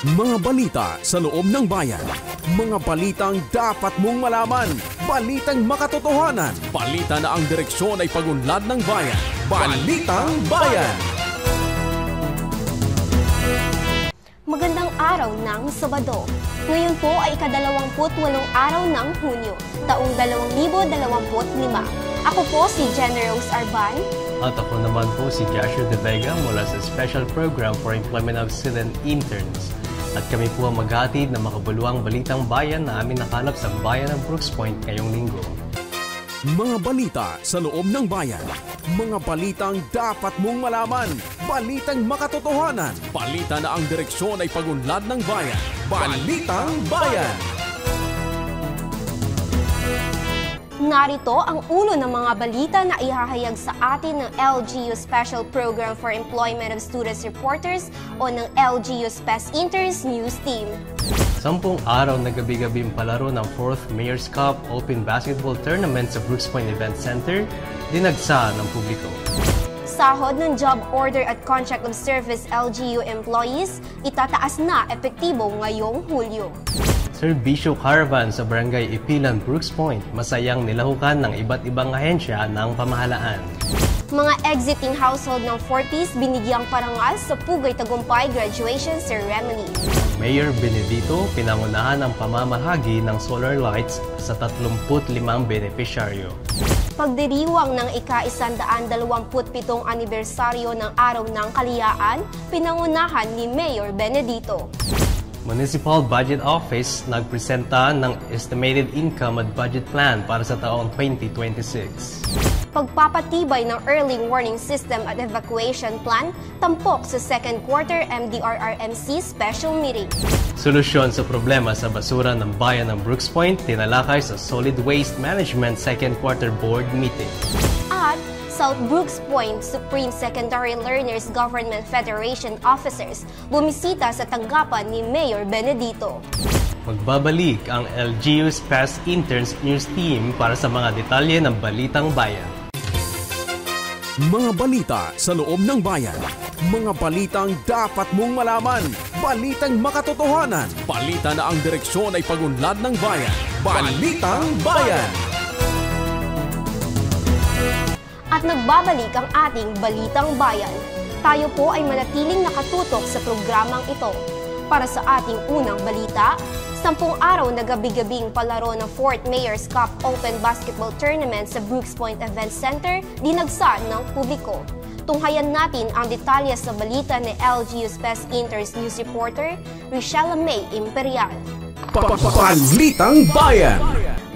Mga balita sa loob ng bayan. Mga balitang dapat mong malaman. Balitang makatotohanan. Balita na ang direksyon ay pagunlad ng bayan. Balitang Bayan! Magandang araw ng Sabado. Ngayon po ay ika-28 araw ng Hunyo, taong 2025. Ako po si Jen Rose Arban. At ako naman po si Joshua De Vega mula sa Special Program for Employment of Student Interns. At kami po ang maghatid ng makabuluhang balitang bayan na aming nakalap sa bayan ng Brooks Point ngayong linggo. Mga balita sa loob ng bayan. Mga balitang dapat mong malaman. Balitang makatotohanan. Balita na ang direksyon ay pagunlad ng bayan. Balitang Bayan! Narito ang ulo ng mga balita na ihahayag sa atin ng LGU Special Program for Employment of Students Reporters o ng LGU Spes Interns News Team. 10 araw na gabi-gabing palaro ng 4th Mayor's Cup Open Basketball Tournament sa Brooks Point Event Center, dinagsa ng publiko. Sahod ng Job Order at Contract of Service LGU employees, itataas na epektibo ngayong Hulyo. Serbisyo Caravan sa Barangay Ipilan, Brooks Point, masayang nilahukan ng iba't ibang ahensya ng pamahalaan. Mga exiting household ng 40s binigyang parangal sa Pugay Tagumpay Graduation Ceremony. Mayor Benedito pinangunahan ang pamamahagi ng solar lights sa 35 benepisyaryo. Pagdiriwang ng ika-127 anibersaryo ng Araw ng Kaliyaan, pinangunahan ni Mayor Benedito. Municipal Budget Office nagpresenta ng Estimated Income at Budget Plan para sa taong 2026. Pagpapatibay ng Early Warning System at Evacuation Plan, tampok sa second quarter MDRRMC Special Meeting. Solusyon sa problema sa basura ng bayan ng Brooks Point, tinalakay sa Solid Waste Management Second Quarter Board Meeting. At South Brooks Point Supreme Secondary Learners Government Federation officers bumisita sa tanggapan ni Mayor Benedito. Magbabalik ang LGU Spes Interns News Team para sa mga detalye ng Balitang Bayan. Mga balita sa loob ng bayan. Mga balitang dapat mong malaman. Balitang makatotohanan. Balita na ang direksyon ay pagunlad ng bayan. Balitang Bayan! At nagbabalik ang ating Balitang Bayan. Tayo po ay manatiling nakatutok sa programang ito. Para sa ating unang balita, 10 araw na gabi-gabing palaro ng 4th Mayor's Cup Open Basketball Tournament sa Brooks Point Event Center, dinagsa ng publiko. Tunghayan natin ang detalye sa balita ni LGU Spes Interns News Reporter, Richella May Imperial. Balitang Bayan!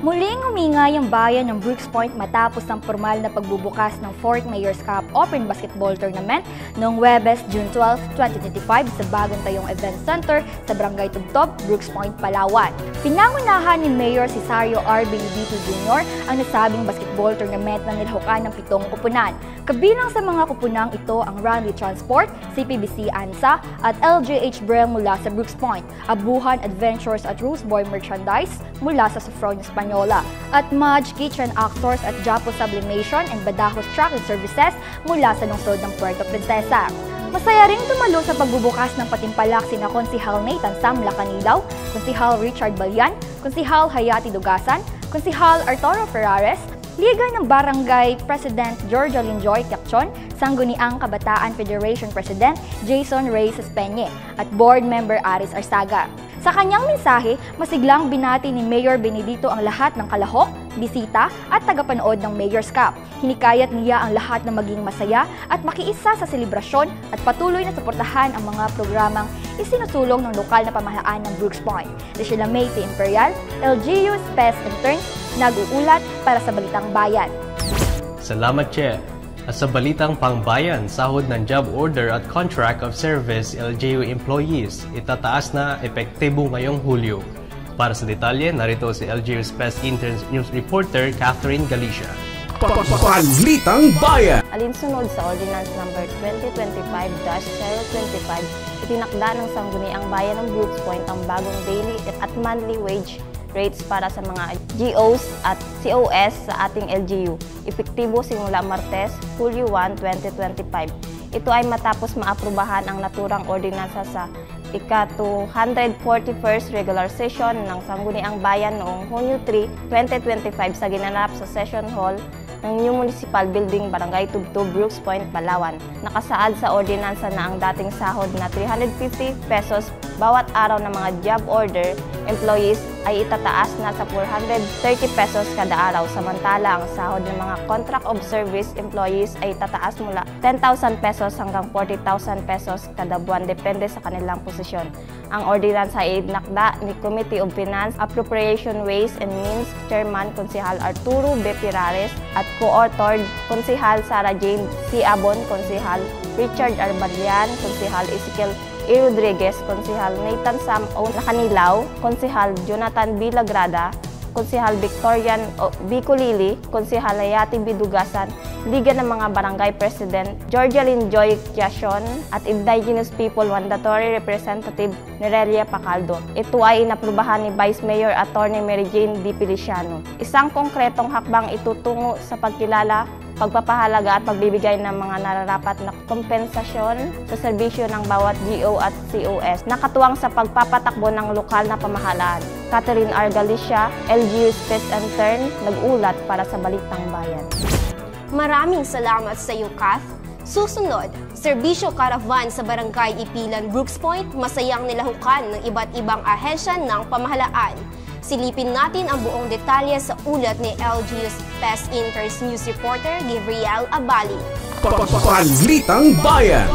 Muling umingay ang bayan ng Brooks Point matapos ang formal na pagbubukas ng 4th Mayor's Cup Open Basketball Tournament noong Huwebes, June 12, 2025 sa Bagong Tayong Event Center sa Barangay Tugtog, Brooks Point, Palawan. Pinangunahan ni Mayor Cesario R. Benedito Jr. ang nasabing basketball tournament na nilahukan ng 7 kupunan. Kabilang sa mga kupunang ito ang Runway Transport, CPBC ANSA at LJH Brel mula sa Brooks Point, Abuhan Adventures at Roseboy Merchandise mula sa Sofronio Española, at Mudge Kitchen Actors at Japo Sublimation and Badajos Trucking Services mula sa lungsod ng Puerto Princesa. Masaya ring dumalo sa pagbubukas ng patimpalak sina Konsihal Nathan Sam Lacanilaw, Konsihal Richard Balyan, Konsihal Hayati Dugasan, Konsihal Arturo Ferrares, Liga ng Barangay President Georgia Linjoy Tiakchon, Sangguniang Kabataan Federation President Jason Reyes Espeñe, at Board Member Aris Arsaga. Sa kanyang mensahe, masiglang binati ni Mayor Benedito ang lahat ng kalahok, bisita at tagapanood ng Mayor's Cup. Hinikayat niya ang lahat na maging masaya at makiisa sa selebrasyon at patuloy na suportahan ang mga programang isinusulong ng lokal na pamahalaan ng Brooks Point. Richella May Imperial, LGU Spes Interns, nag-uulat para sa Balitang Bayan. Salamat, Che. At sa Balitang Pangbayan, sahod ng Job Order at Contract of Service LGU employees, itataas na epektibo ngayong Hulyo. Para sa detalye, narito si LGU Spes Interns News Reporter Catherine Galicia. Balitang Bayan! Alinsunod sa Ordinance No. 2025-025, itinakda ng Sangguniang Bayan ng Brooks Point ang bagong daily at monthly wage rates para sa mga GOs at COS sa ating LGU. Epektibo simula Martes, Hulyo 1, 2025. Ito ay matapos maaprubahan ang naturang ordinansa sa ika-241st regular session ng Sangguniang Bayan noong Hunyo 3, 2025 sa ginanap sa Session Hall ng New Municipal Building, Barangay Tubtub, Brooks Point, Palawan. Nakasaad sa ordinansa na ang dating sahod na 350 pesos bawat araw ng mga job order employees ay itataas na sa 430 pesos kada araw. Samantala, ang sahod ng mga contract of service employees ay tataas mula 10,000 pesos hanggang 40,000 pesos kada buwan depende sa kanilang posisyon. Ang ordinansa ay inakda ni Committee of Finance, Appropriation, Ways and Means Chairman Konsehal Arturo B. Pirares at co-authored Konsehal Sara Jane C. Abon, Konsehal Richard Arbalian, Konsehal Ezekiel E. Rodriguez, Konsehal Nathan Sam O. Nakanilaw, Konsehal Jonathan B. Lagrada, Konsehal Victorian B. Kulili, Konsehal Ayati B. Dugasan, Liga ng mga Barangay President Georgialyn Joy Quiacion at Indigenous People Mandatory Representative Nerelia Pacaldo. Ito ay inaprubahan ni Vice Mayor Attorney Mary Jane D. Feliciano. Isang konkretong hakbang ito tungo sa pagkilala, pagpapahalaga at pagbibigay ng mga nararapat na kompensasyon sa serbisyo ng bawat GO at COS. Nakatuwang sa pagpapatakbo ng lokal na pamahalaan. Catherine R. Galicia, LGU Space Intern, nag-ulat para sa Balitang Bayan. Maraming salamat sa iyo, Kath. Susunod, serbisyo caravan sa Barangay Ipilan, Brooks Point, masayang nilahukan ng iba't ibang ahensya ng pamahalaan. Silipin natin ang buong detalye sa ulat ni LGU's Best Interest News Reporter Gabriel Abali. Balitang Bayan!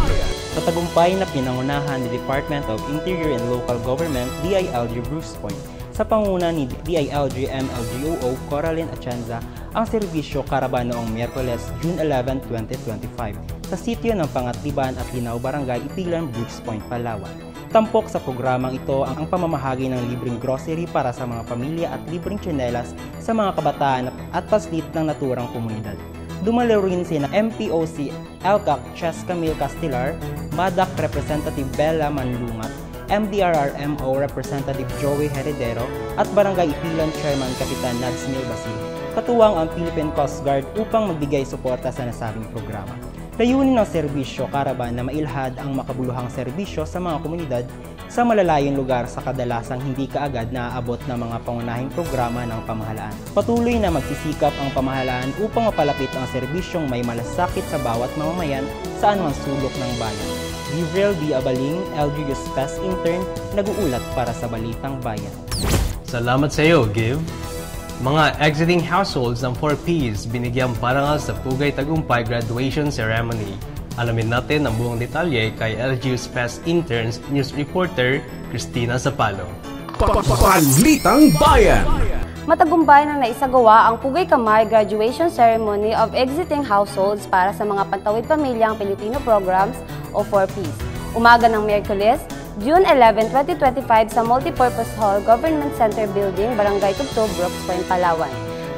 Sa tagumpay na pinangunahan ni Department of Interior and Local Government, DILG Brooks Point, sa panguna ni DILG MLGOO Coraline Atienza, ang serbisyo caravan noong Miyerkules, June 11, 2025, sa sitio ng Pangatliban at Linaw, Barangay Ipilan, Brooks Point, Palawan. Tampok sa programang ito ang pamamahagi ng libreng grocery para sa mga pamilya at libreng tsinelas sa mga kabataan at paslit ng naturang komunidad. Dumalo rin sina MPOC LCAC Chess Camille Castellar, MADAC Representative Bella Manlungat, MDRRMO Representative Joey Heredero at Barangay Ipilan Chairman Kapitan Nadsmil Basil. Katuwang ang Philippine Coast Guard upang magbigay suporta sa nasabing programa. Layunin ng serbisyo caravan na mailhad ang makabuluhang serbisyo sa mga komunidad sa malalayong lugar sa kadalasang hindi kaagad naaabot ng mga pangunahing programa ng pamahalaan. Patuloy na magsisikap ang pamahalaan upang mapalapit ang serbisyong may malasakit sa bawat mamamayan sa anumang sulok ng bayan. Gabriel D. Abaling, LGU's Best Intern, nag-uulat para sa Balitang Bayan. Salamat sa iyo, Giv. Mga exiting households ng 4Ps binigyang parangal sa Pugay Tagumpay Graduation Ceremony. Alamin natin ang buong detalye kay LGU's Best Interns News Reporter Cristina Zapalo. Balitang Bayan! Matagumpay na naisagawa ang Pugay Kamay Graduation Ceremony of Exiting Households para sa mga Pantawid Pamilyang Pilipino Programs o 4Ps. Umaga ng Miyerkules, June 11, 2025 sa Multipurpose Hall Government Center Building, Barangay Tubtub, Brooks Point, Palawan.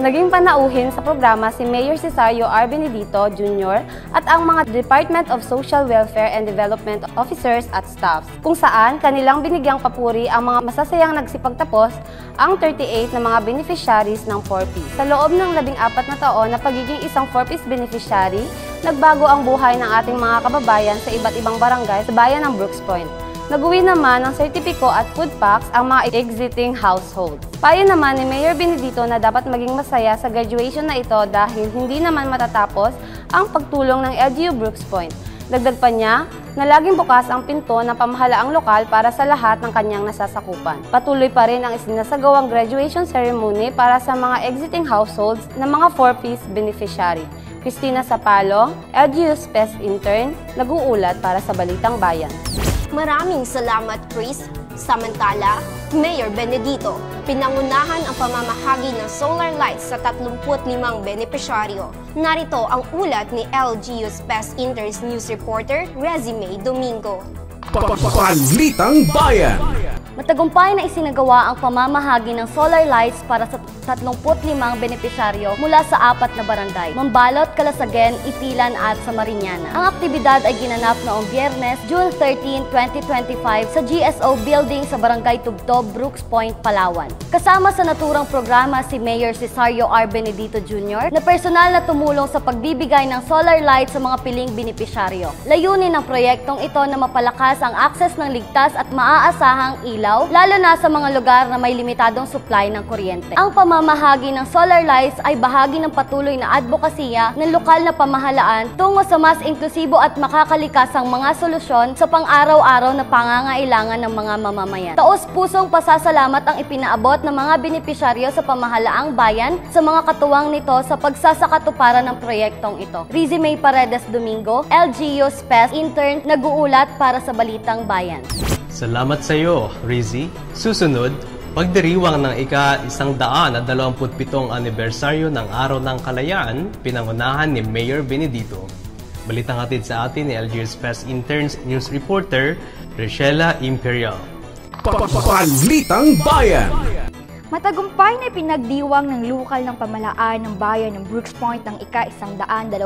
Naging panauhin sa programa si Mayor Cesario R. Benedito Jr. at ang mga Department of Social Welfare and Development Officers at staffs, kung saan kanilang binigyang papuri ang mga masasayang nagsipagtapos ang 38 na mga beneficiaries ng 4P. Sa loob ng 14 na taon na pagiging isang 4Ps beneficiary, nagbago ang buhay ng ating mga kababayan sa iba't ibang barangay sa bayan ng Brooks Point. Nag-uwi naman ng sertipiko at food packs ang mga exiting households. Payo naman ni Mayor Benedito na dapat maging masaya sa graduation na ito dahil hindi naman matatapos ang pagtulong ng LGU Brooks Point. Dagdag pa niya na laging bukas ang pinto ng pamahalaang lokal para sa lahat ng kanyang nasasakupan. Patuloy pa rin ang isinasagawang graduation ceremony para sa mga exiting households ng mga 4Ps beneficiary. Cristina Zapalo, LGU's Best Intern, nag-uulat para sa Balitang Bayan. Maraming salamat, Chris. Samantala, Mayor Benedito, pinangunahan ang pamamahagi ng solar lights sa 35 benepisyaryo. Narito ang ulat ni LGU's Best Interest News Reporter, Resume Domingo. Balitang Bayan! Matagumpay na isinagawa ang pamamahagi ng solar lights para sa 35 benepisyaryo mula sa 4 na barangay, Mambalot, Calasagen, Itilan at Samariñana. Ang aktibidad ay ginanap noong Biyernes, June 13, 2025 sa GSO Building sa Barangay Tubtob, Brooks Point, Palawan. Kasama sa naturang programa si Mayor Cesario R. Benedito Jr. na personal na tumulong sa pagbibigay ng solar lights sa mga piling benepisyaryo. Layunin ng proyektong ito na mapalakas ang akses ng ligtas at maaasahang ilaw, lalo na sa mga lugar na may limitadong supply ng kuryente. Ang pamamahagi ng solar lights ay bahagi ng patuloy na advokasya ng lokal na pamahalaan tungo sa mas inklusibo at makakalikasang mga solusyon sa pang-araw-araw na pangangailangan ng mga mamamayan. Taos-pusong pasasalamat ang ipinaabot ng mga benepisyaryo sa pamahalaang bayan sa mga katuwang nito sa pagsasakatuparan ng proyektong ito. Rizzy May Paredes Domingo, LGU Spes Intern, nag-uulat para sa Balitang Bayan. Salamat sa iyo, Rizzy. Susunod, pagdiriwang ng ika-127 anibersaryo ng Araw ng Kalayaan, pinangunahan ni Mayor Benedito. Balitang hatid sa atin ni LGU Spes Interns News Reporter, Richella Imperial. Balitang Bayan. Matagumpay na pinagdiwang ng lokal ng pamahalaan ng bayan ng Brooks Point ng ika-127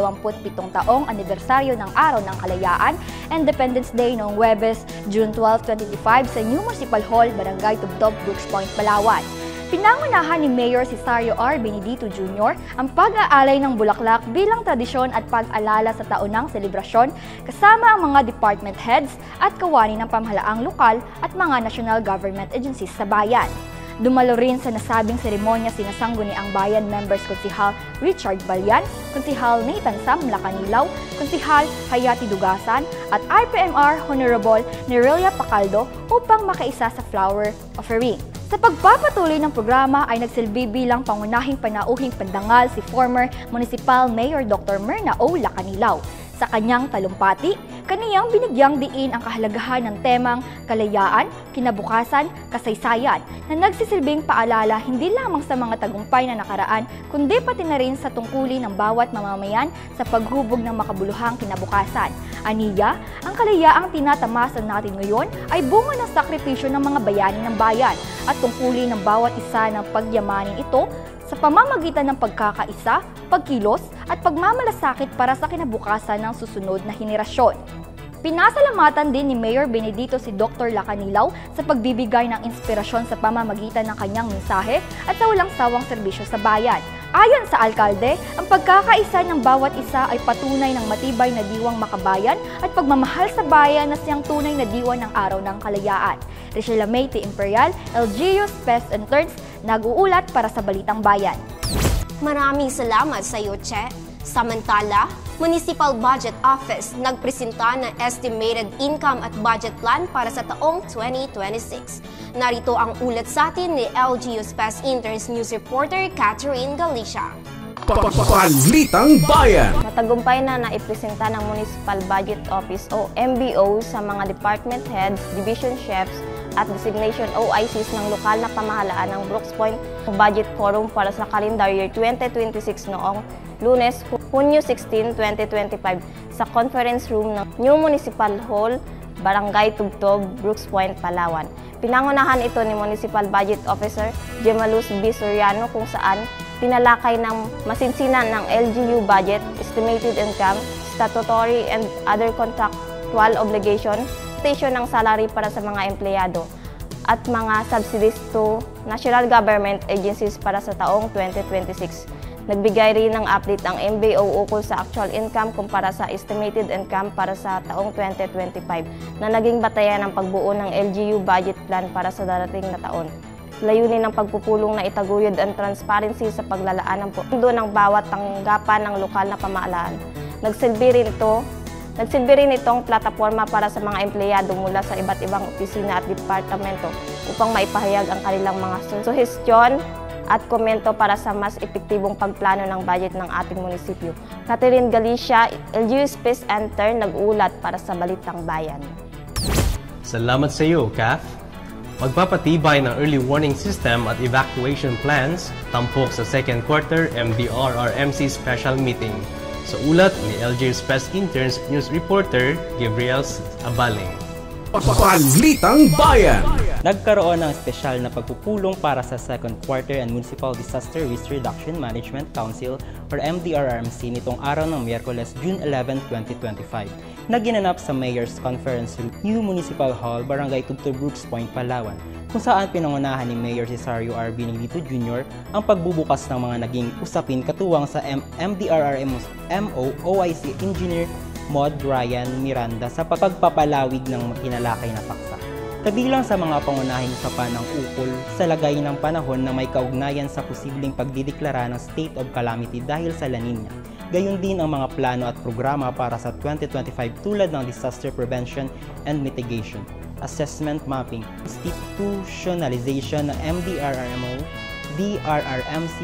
taong anibersaryo ng Araw ng Kalayaan, Independence Day noong Huwebes, June 12, 2025 sa New Municipal Hall, Barangay Tubtob, Brooks Point, Palawan. Pinangunahan ni Mayor Cesario R. Benedito Jr. ang pag-aalay ng bulaklak bilang tradisyon at pag-alala sa taunang selebrasyon kasama ang mga department heads at kawani ng pamahalaang lokal at mga national government agencies sa bayan. Dumalo rin sa nasabing seremonya sina Sangguniang Bayan members Konsihal Richard Balyan, Konsihal Nathan Sam Lacanilaw, Konsihal Hayati Dugasan at IPMR Honorable Nerelia Pacaldo upang makaisa sa flower offering. Sa pagpapatuloy ng programa ay nagsilbi bilang pangunahing panauhing pandangal si former Municipal Mayor Dr. Myrna O. Lacanilaw. Sa kanyang talumpati, kaniyang binigyang diin ang kahalagahan ng temang kalayaan, kinabukasan, kasaysayan na nagsisilbing paalala hindi lamang sa mga tagumpay na nakaraan kundi pati na rin sa tungkulin ng bawat mamamayan sa paghubog ng makabuluhang kinabukasan. Aniya, ang kalayaang tinatamasan natin ngayon ay bunga ng sakripisyo ng mga bayani ng bayan at tungkulin ng bawat isa ng pagyamanin ito sa pamamagitan ng pagkakaisa, pagkilos at pagmamalasakit para sa kinabukasan ng susunod na henerasyon. Pinasalamatan din ni Mayor Benedito si Dr. Lacanilaw sa pagbibigay ng inspirasyon sa pamamagitan ng kanyang mensahe at sa walang sawang serbisyo sa bayan. Ayon sa alkalde, ang pagkakaisa ng bawat isa ay patunay ng matibay na diwang makabayan at pagmamahal sa bayan na siyang tunay na diwa ng Araw ng Kalayaan. Richella May Imperial, LGU Spes Interns, nag-uulat para sa Balitang Bayan. Maraming salamat sa iyo, Che. Samantala, Municipal Budget Office nagpresenta ng Estimated Income at Budget Plan para sa taong 2026. Narito ang ulat sa atin ni LGU Spes Interns News Reporter Catherine Galicia. Balitang Bayan. Matagumpay na naipresenta ng Municipal Budget Office o MBO sa mga department heads, division chefs at designation OICs ng lokal na pamahalaan ng Brooks Point Budget Forum para sa calendar year 2026 noong Lunes, Hunyo 16, 2025 sa conference room ng New Municipal Hall, Barangay Tubtob, Brooks Point, Palawan. Pinangunahan ito ni Municipal Budget Officer Gemaluz B. Soriano kung saan tinalakay ng masinsinan ng LGU budget, estimated income, statutory and other contractual obligation, ng salary para sa mga empleyado at mga subsidies to national government agencies para sa taong 2026. Nagbigay rin ng update ang MBO ukol sa actual income kumpara sa estimated income para sa taong 2025 na naging batayan ng pagbuo ng LGU budget plan para sa darating na taon. Layunin ng pagpupulong na itaguyod ang transparency sa paglalaan ng pondo ng bawat tanggapan ng lokal na pamahalaan. Nagsilbi rin itong plataforma para sa mga empleyado mula sa iba't ibang opisina at departamento upang maipahayag ang kanilang mga suhestyon at komento para sa mas epektibong pagplano ng budget ng ating munisipyo. Catherine Galicia, LGU Spes Intern, nag-uulat para sa Balitang Bayan. Salamat sa iyo, Kath. Magpapatibay ng early warning system at evacuation plans, tampok sa second quarter MDRRMC special meeting. Sa ulat ni LGU Spes Interns News Reporter Gabriel Abaling. Balitang Bayan. Nagkaroon ng espesyal na pagpupulong para sa Second Quarter and Municipal Disaster Risk Reduction Management Council or MDRRMC nitong araw ng Miyerkules, June 11, 2025 na ginanap sa Mayor's Conference Room, New Municipal Hall, Barangay Tubtub, Brooks Point, Palawan, kung saan pinangunahan ni Mayor Cesario R. Benedito Jr. ang pagbubukas ng mga naging usapin katuwang sa MDRRMO OIC Engineer Mod Ryan Miranda sa pagpapalawig ng kinalakay na paksa. Kabilang sa mga pangunahing usapan ng ukol sa lagay ng panahon na may kaugnayan sa posibleng pagdideklara ng state of calamity dahil sa La Nina. Gayon din ang mga plano at programa para sa 2025 tulad ng disaster prevention and mitigation, assessment mapping, institutionalization ng MDRRMO, DRRMC,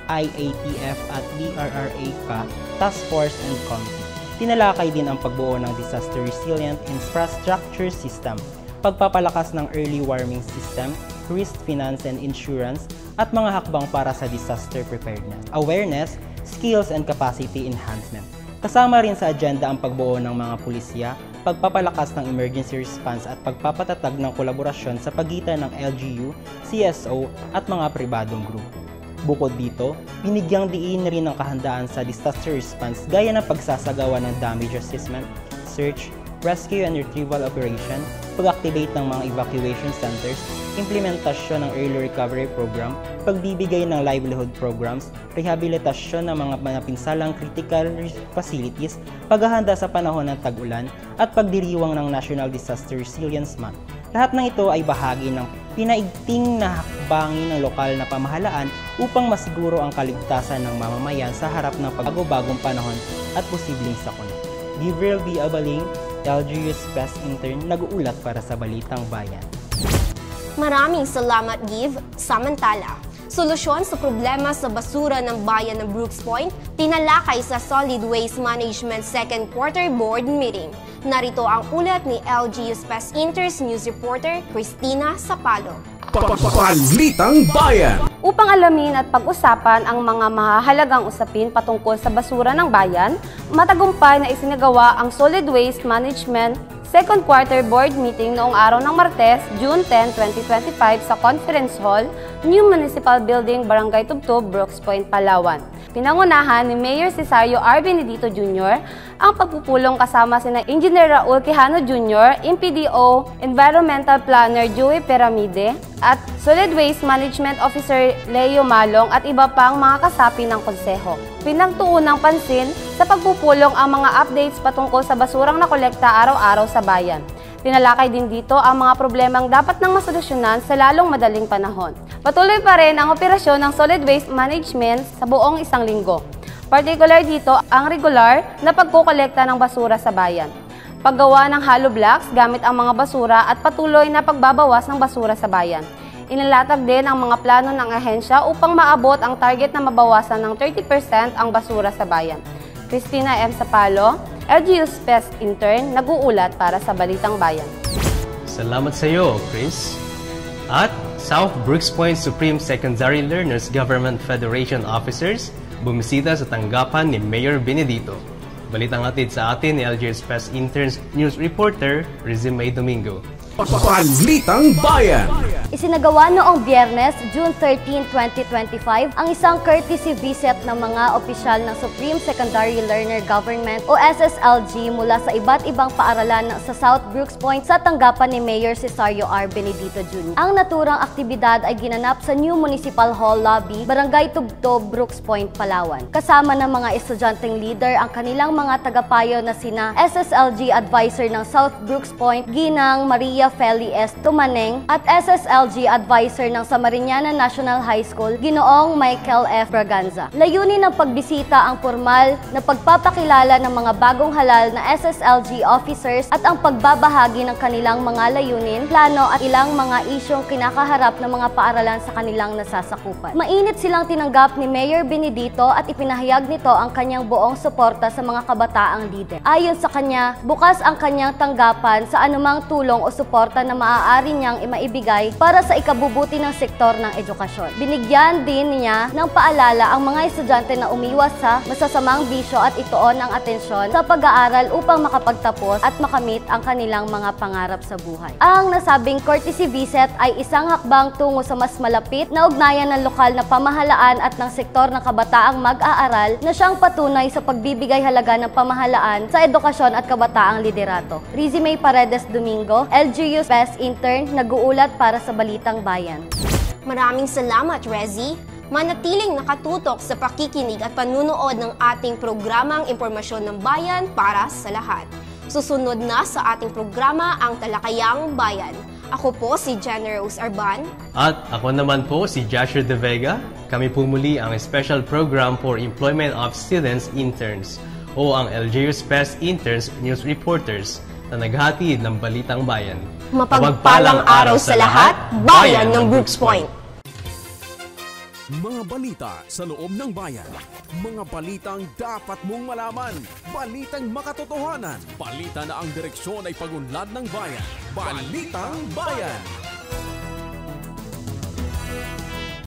IATF at DRRA-CA, Task Force and Committee. Tinalakay din ang pagbuo ng disaster resilient infrastructure system, pagpapalakas ng early warning system, risk finance and insurance, at mga hakbang para sa disaster preparedness, awareness, skills and capacity enhancement. Kasama rin sa agenda ang pagbuo ng mga pulisya, pagpapalakas ng emergency response at pagpapatatag ng kolaborasyon sa pagitan ng LGU, CSO at mga pribadong grupo. Bukod dito, binigyang diin rin ang kahandaan sa disaster response gaya ng pagsasagawa ng damage assessment, search, rescue and retrieval operation, pag-activate ng mga evacuation centers, implementasyon ng early recovery program, pagbibigay ng livelihood programs, rehabilitasyon ng mga pinsalang critical facilities, paghahanda sa panahon ng tag-ulan, at pagdiriwang ng National Disaster Resilience Month. Lahat ng ito ay bahagi ng pinaigting na hakbangin ng lokal na pamahalaan upang masiguro ang kaligtasan ng mamamayan sa harap ng pagbago-bagong panahon at posibleng sakuna. Gabriel B. Abaling, LGU Space Intern, nag-uulat para sa Balitang Bayan. Maraming salamat, Give. Samantala, solusyon sa problema sa basura ng bayan ng Brooks Point, tinalakay sa Solid Waste Management Second Quarter Board Meeting. Narito ang ulat ni LGU Space Interns News Reporter Cristina Sapalo. Balitang Bayan. Upang alamin at pag-usapan ang mga mahahalagang usapin patungkol sa basura ng bayan, matagumpay na isinagawa ang Solid Waste Management Second Quarter Board Meeting noong araw ng Martes, June 10, 2025 sa Conference Hall, New Municipal Building, Barangay Tubtub, Brooks Point, Palawan. Pinangunahan ni Mayor Cesario R. Benedito Jr. ang pagpupulong kasama sina Engineer Raul Quijano Jr., MPDO, Environmental Planner Joey Peramide, at Solid Waste Management Officer Leo Malong at iba pang mga kasapi ng konseho. Pinagtuunang pansin sa pagpupulong ang mga updates patungkol sa basurang nakolekta araw-araw sa bayan. Tinalakay din dito ang mga problemang dapat nang masolusyonan sa lalong madaling panahon. Patuloy pa rin ang operasyon ng Solid Waste Management sa buong isang linggo. Particular dito ang regular na pagkukolekta ng basura sa bayan, paggawa ng hollow blocks gamit ang mga basura at patuloy na pagbabawas ng basura sa bayan. Inilatag din ang mga plano ng ahensya upang maabot ang target na mabawasan ng 30% ang basura sa bayan. Cristina M. Sapalo, LGU Space Intern, nag-uulat para sa Balitang Bayan. Salamat sa iyo, Chris. At South Brooks Point Supreme Secondary Learners Government Federation Officers bumisita sa tanggapan ni Mayor Benedito. Balitang hatid sa atin ni LGU Space Interns News Reporter Rizzy May Domingo. Balitang Bayan. Isinagawa noong Biyernes, June 13, 2025, ang isang courtesy visit ng mga opisyal ng Supreme Secondary Learner Government o SSLG mula sa iba't ibang paaralan sa South Brooks Point sa tanggapan ni Mayor Cesario R. Benedito Jr. Ang naturang aktibidad ay ginanap sa New Municipal Hall Lobby, Barangay Tubtub, Brooks Point, Palawan. Kasama ng mga estudyanteng leader ang kanilang mga tagapayo na sina SSLG Advisor ng South Brooks Point, Ginang Maria Feli S. Tumaneng, at SSLG Advisor ng Samariñana National High School, Ginoong Michael F. Braganza. Layunin ng pagbisita ang formal na pagpapakilala ng mga bagong halal na SSLG officers at ang pagbabahagi ng kanilang mga layunin, plano at ilang mga isyong kinakaharap ng mga paaralan sa kanilang nasasakupan. Mainit silang tinanggap ni Mayor Benedito at ipinahayag nito ang kanyang buong suporta sa mga kabataang leader. Ayon sa kanya, bukas ang kanyang tanggapan sa anumang tulong o suporta suporta na maaari niyang maibigay para sa ikabubuti ng sektor ng edukasyon. Binigyan din niya ng paalala ang mga estudyante na umiwas sa masasamang bisyo at ituon ang atensyon sa pag-aaral upang makapagtapos at makamit ang kanilang mga pangarap sa buhay. Ang nasabing courtesy visit ay isang hakbang tungo sa mas malapit na ugnayan ng lokal na pamahalaan at ng sektor ng kabataang mag-aaral na siyang patunay sa pagbibigay halaga ng pamahalaan sa edukasyon at kabataang liderato. Rizzy May Paredes Domingo, LGU Best Intern, nag-uulat para sa Balitang Bayan. Maraming salamat, Rezzy. Manatiling nakatutok sa pakikinig at panunood ng ating programang Impormasyon ng Bayan para sa lahat. Susunod na sa ating programa ang Talakayang Bayan. Ako po si Jenna Rose Arban. At ako naman po si Joshua De Vega. Kami po muli ang Special Program for Employment of Students Interns o ang LGU's Best Interns News Reporters na naghatid ng Balitang Bayan. Mapagpalang araw sa lahat, Bayan ng Brooks Point! Mga balita sa loob ng bayan. Mga balitang dapat mong malaman. Balitang makatotohanan. Balita na ang direksyon ay pagunlad ng bayan. Balitang Bayan!